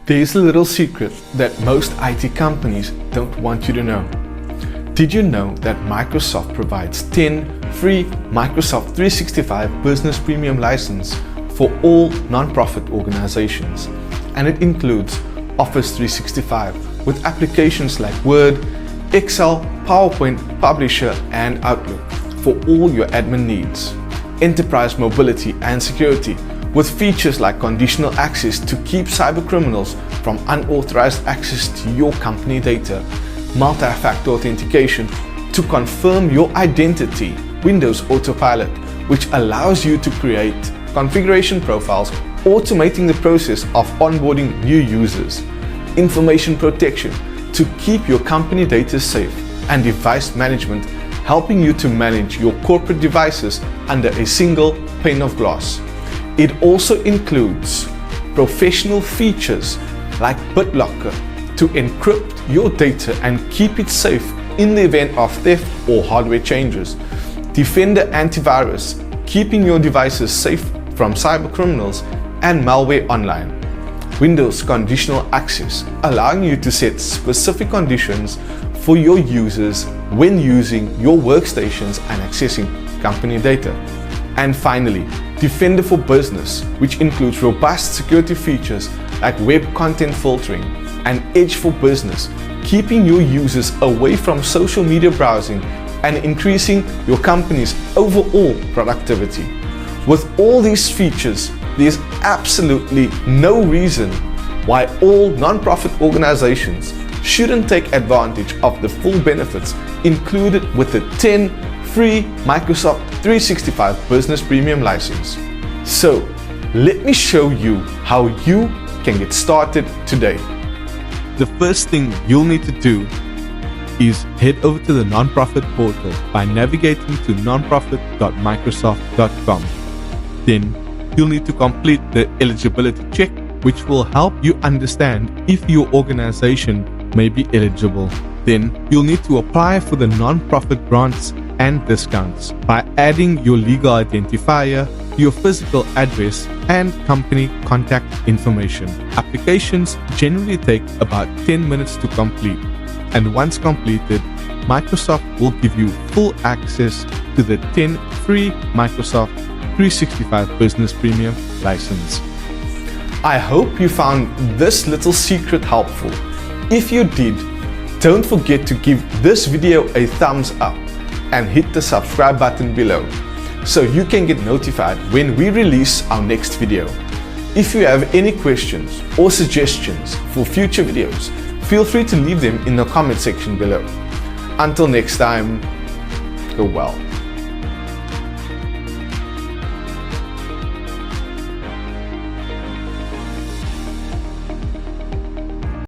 There's a little secret that most IT companies don't want you to know. Did you know that Microsoft provides 10 free Microsoft 365 Business Premium license for all non-profit organizations? And it includes Office 365 with applications like Word, Excel, PowerPoint, Publisher, and Outlook for all your admin needs. Enterprise mobility and security with features like conditional access to keep cybercriminals from unauthorized access to your company data, multi-factor authentication to confirm your identity, Windows Autopilot, which allows you to create configuration profiles, automating the process of onboarding new users, information protection to keep your company data safe, and device management, helping you to manage your corporate devices under a single pane of glass. It also includes professional features like BitLocker to encrypt your data and keep it safe in the event of theft or hardware changes. Defender Antivirus, keeping your devices safe from cybercriminals and malware online. Windows Conditional Access, allowing you to set specific conditions for your users when using your workstations and accessing company data. And finally, Defender for Business, which includes robust security features like web content filtering, and Edge for Business, keeping your users away from social media browsing and increasing your company's overall productivity. With all these features, there's absolutely no reason why all non-profit organizations shouldn't take advantage of the full benefits included with the 10 free Microsoft 365 Business Premium license. So, let me show you how you can get started today. The first thing you'll need to do is head over to the nonprofit portal by navigating to nonprofit.microsoft.com. Then you'll need to complete the eligibility check, which will help you understand if your organization may be eligible. Then you'll need to apply for the nonprofit grants and discounts by adding your legal identifier, your physical address, and company contact information. Applications generally take about 10 minutes to complete, and once completed, Microsoft will give you full access to the 10 free Microsoft 365 Business Premium license. I hope you found this little secret helpful. If you did, don't forget to give this video a thumbs up and hit the subscribe button below so you can get notified when we release our next video. If you have any questions or suggestions for future videos, feel free to leave them in the comment section below. Until next time, go well.